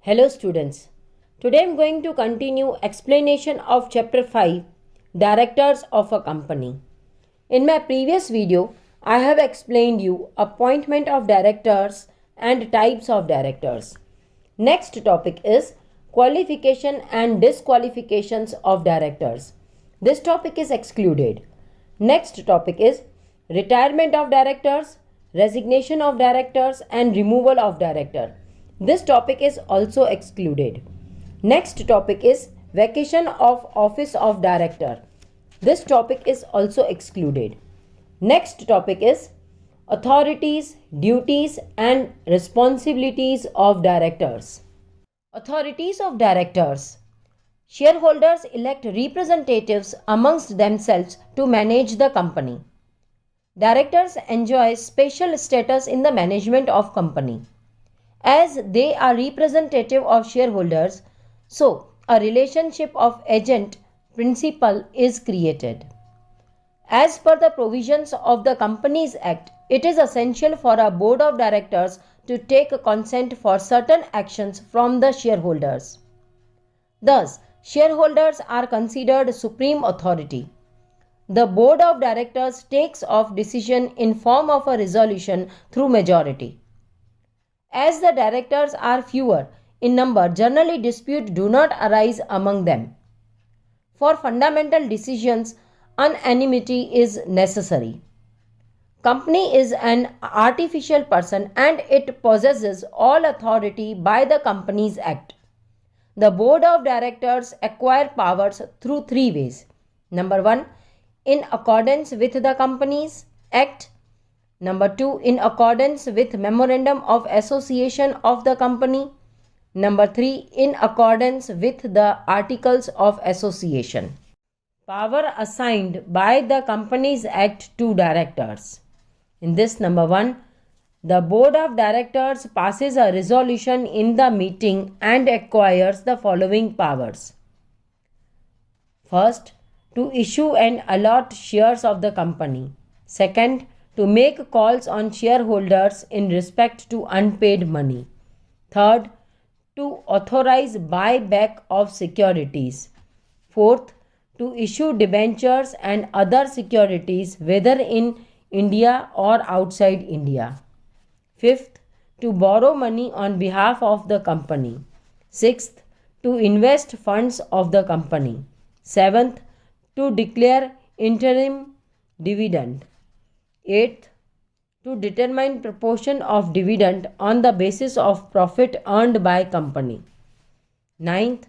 Hello students. Today I am going to continue explanation of chapter 5 Directors of a company. In my previous video I have explained you appointment of directors and types of directors. Next topic is qualification and disqualifications of directors. This topic is excluded. Next topic is retirement of directors, resignation of directors and removal of director. This topic is also excluded. Next topic is vacation of office of director. This topic is also excluded. Next topic is authorities, duties and responsibilities of directors. Authorities of directors. Shareholders elect representatives amongst themselves to manage the company. Directors enjoy special status in the management of company. As they are representative of shareholders, so a relationship of agent principal is created. As per the provisions of the Companies Act, it is essential for a board of directors to take consent for certain actions from the shareholders. Thus, shareholders are considered supreme authority. The board of directors takes off decision in form of a resolution through majority. As the directors are fewer in number, generally disputes do not arise among them. For fundamental decisions, unanimity is necessary. Company is an artificial person and it possesses all authority by the Companies Act. The board of directors acquire powers through three ways. Number 1, in accordance with the Companies Act. Number 2, in accordance with Memorandum of Association of the company. Number 3, in accordance with the Articles of Association. Power assigned by the Companies Act to directors. In this, number 1, the Board of Directors passes a resolution in the meeting and acquires the following powers. First, to issue and allot shares of the company. Second, to make calls on shareholders in respect to unpaid money. Third, to authorize buyback of securities. Fourth, to issue debentures and other securities whether in India or outside India. Fifth, to borrow money on behalf of the company. Sixth, to invest funds of the company. Seventh, to declare interim dividend. 8th, to determine proportion of dividend on the basis of profit earned by company. 9th,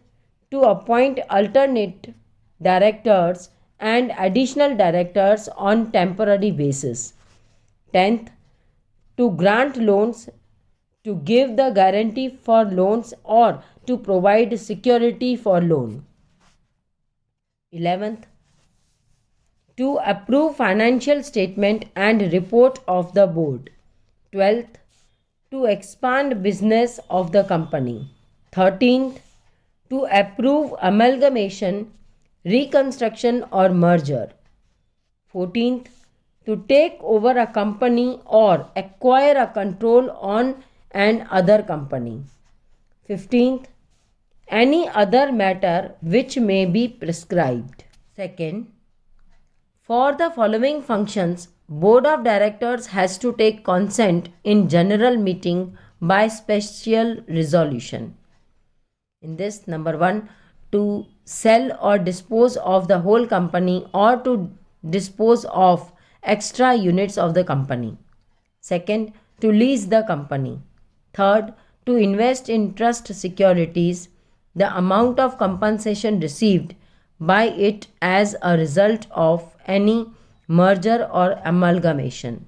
to appoint alternate directors and additional directors on temporary basis. 10th, to grant loans, to give the guarantee for loans or to provide security for loan. 11th, to approve financial statement and report of the board. 12th, to expand business of the company. 13th, to approve amalgamation, reconstruction or merger. 14th, to take over a company or acquire a control on an other company. 15th, any other matter which may be prescribed. Second, for the following functions, Board of Directors has to take consent in general meeting by special resolution. In this, number 1, to sell or dispose of the whole company or to dispose of extra units of the company. Second, to lease the company. Third, to invest in trust securities, the amount of compensation received by it as a result of any merger or amalgamation.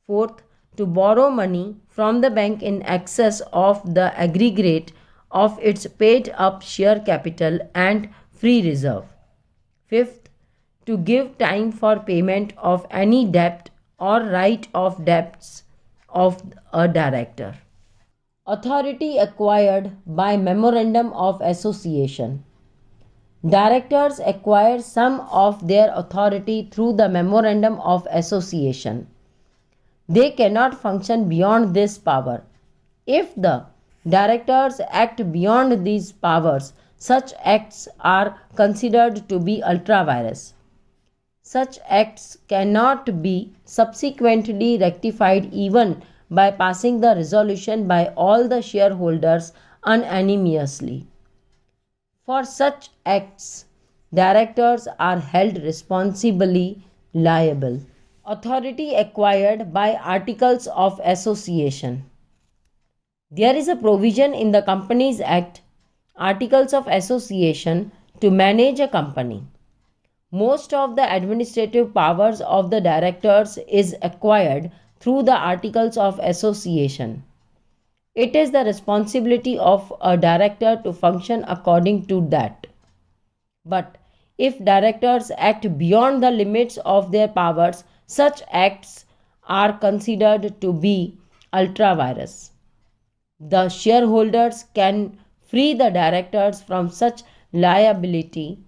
Fourth, to borrow money from the bank in excess of the aggregate of its paid up share capital and free reserve. Fifth, to give time for payment of any debt or right of debts of a director. Authority acquired by Memorandum of Association. Directors acquire some of their authority through the Memorandum of Association. They cannot function beyond this power. If the directors act beyond these powers, such acts are considered to be ultra vires. Such acts cannot be subsequently rectified even by passing the resolution by all the shareholders unanimously. For such acts, directors are held responsibly liable. Authority acquired by Articles of Association. There is a provision in the Companies Act, Articles of Association, to manage a company. Most of the administrative powers of the directors is acquired through the Articles of Association. It is the responsibility of a director to function according to that. But if directors act beyond the limits of their powers, such acts are considered to be ultra vires. The shareholders can free the directors from such liability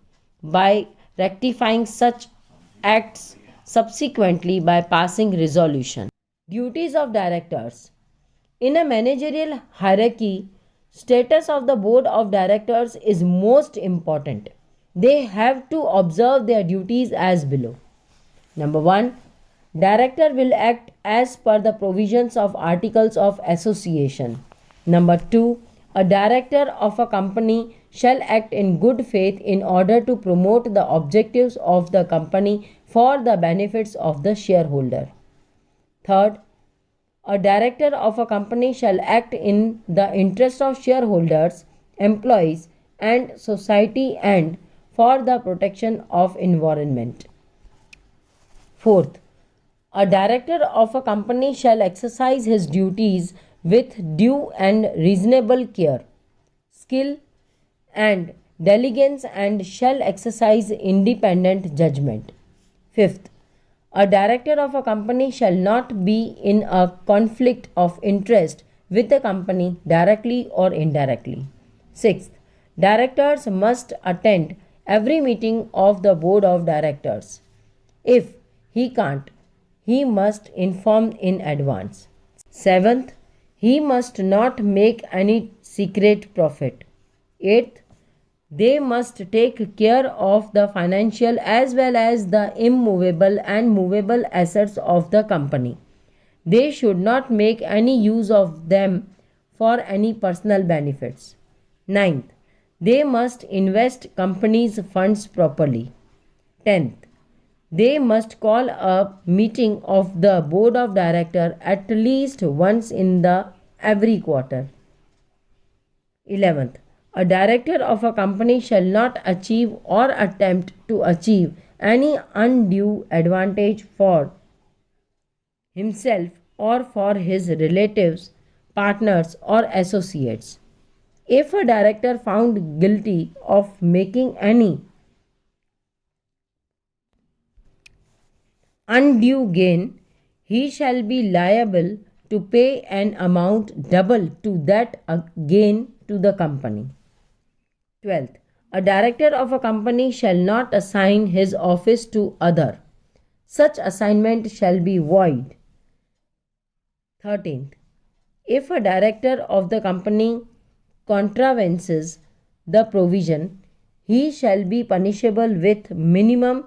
by rectifying such acts subsequently by passing resolution. Duties of directors. In a managerial hierarchy, status of the board of directors is most important. They have to observe their duties as below. Number 1. Director will act as per the provisions of Articles of Association. Number 2. A director of a company shall act in good faith in order to promote the objectives of the company for the benefits of the shareholder. Third, a director of a company shall act in the interest of shareholders, employees, and society and for the protection of environment. Fourth, a director of a company shall exercise his duties with due and reasonable care, skill, and diligence and shall exercise independent judgment. Fifth, a director of a company shall not be in a conflict of interest with the company directly or indirectly. Sixth, directors must attend every meeting of the board of directors. If he can't, he must inform in advance. Seventh, he must not make any secret profit. Eighth, they must take care of the financial as well as the immovable and movable assets of the company. They should not make any use of them for any personal benefits. Ninth, they must invest company's funds properly. 10th, they must call a meeting of the board of directors at least once in the every quarter. 11th, a director of a company shall not achieve or attempt to achieve any undue advantage for himself or for his relatives, partners, or associates. If a director found guilty of making any undue gain, he shall be liable to pay an amount double to that gain to the company. 12th, a director of a company shall not assign his office to other. Such assignment shall be void. 13th, if a director of the company contravenes the provision, he shall be punishable with minimum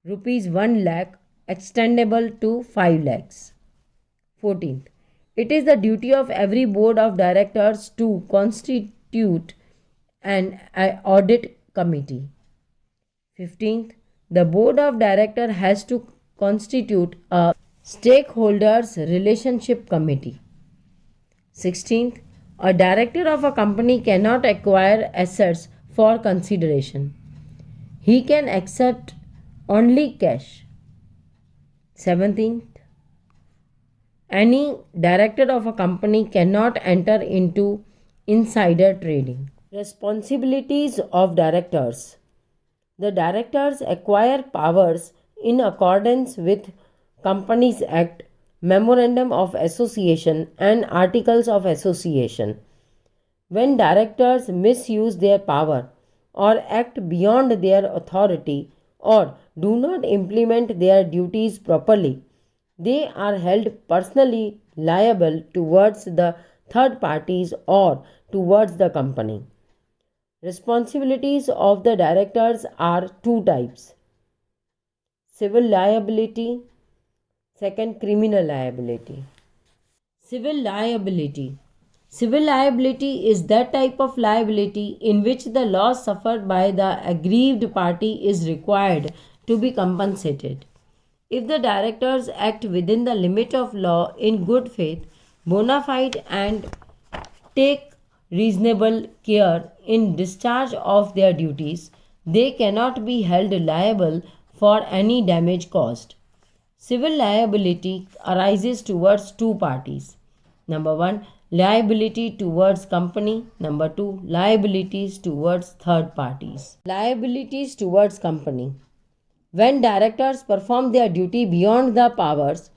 rupees 1 lakh extendable to 5 lakhs. 14th, it is the duty of every board of directors to constitute an audit committee. 15th, the board of directors has to constitute a stakeholders relationship committee. 16th, a director of a company cannot acquire assets for consideration. He can accept only cash. 17th, any director of a company cannot enter into insider trading. Responsibilities of directors. The directors acquire powers in accordance with Companies Act, Memorandum of Association, and Articles of Association. When directors misuse their power or act beyond their authority or do not implement their duties properly, they are held personally liable towards the third parties or towards the company. Responsibilities of the directors are two types: civil liability, second criminal liability. Civil liability. Civil liability is that type of liability in which the loss suffered by the aggrieved party is required to be compensated. If the directors act within the limit of law in good faith, bona fide, and take reasonable care in discharge of their duties, they cannot be held liable for any damage caused. Civil liability arises towards two parties. Number 1, liability towards company. Number 2, liabilities towards third parties. Liabilities towards company. When directors perform their duty beyond the powers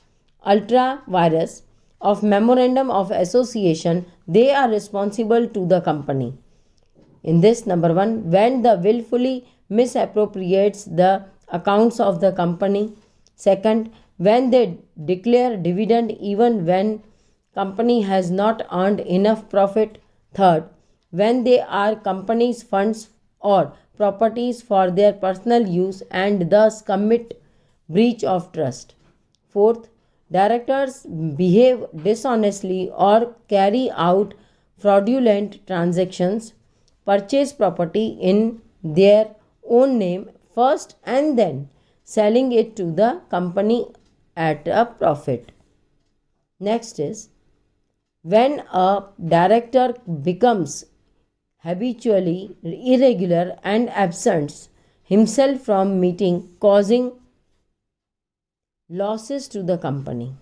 ultra vires of Memorandum of Association, they are responsible to the company. In this, number 1, when the willfully misappropriates the accounts of the company. Second, when they declare dividend even when company has not earned enough profit. Third, when they are company's funds or properties for their personal use and thus commit breach of trust. Fourth, directors behave dishonestly or carry out fraudulent transactions, purchase property in their own name first and then selling it to the company at a profit. Next is when a director becomes habitually irregular and absents himself from meeting, causing losses to the company.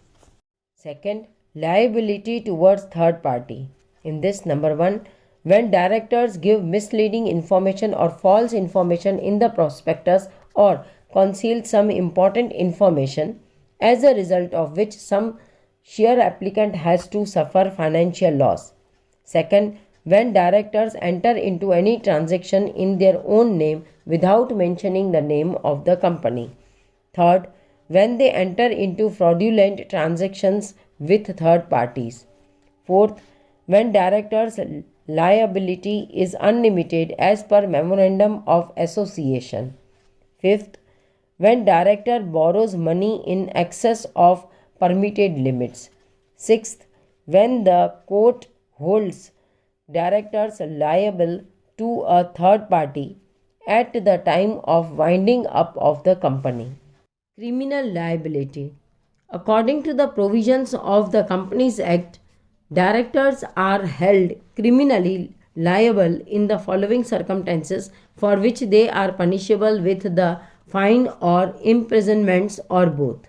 Second, liability towards third party. In this, number 1, when directors give misleading information or false information in the prospectus or conceal some important information, as a result of which some share applicant has to suffer financial loss. Second, when directors enter into any transaction in their own name without mentioning the name of the company. Third, when they enter into fraudulent transactions with third parties. Fourth, when directors' liability is unlimited as per Memorandum of Association. Fifth, when director borrows money in excess of permitted limits. Sixth, when the court holds directors liable to a third party at the time of winding up of the company. Criminal liability. According to the provisions of the Companies Act, directors are held criminally liable in the following circumstances for which they are punishable with the fine or imprisonments or both.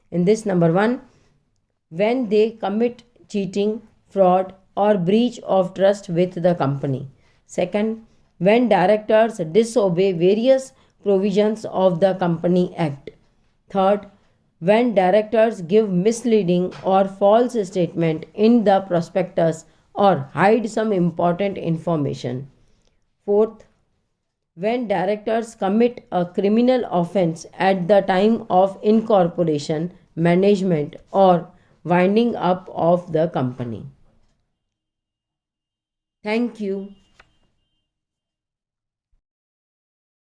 In this, number 1, when they commit cheating, fraud or breach of trust with the company. Second, when directors disobey various provisions of the Company Act. Third, when directors give misleading or false statement in the prospectus or hide some important information. Fourth, when directors commit a criminal offense at the time of incorporation, management or winding up of the company. Thank you.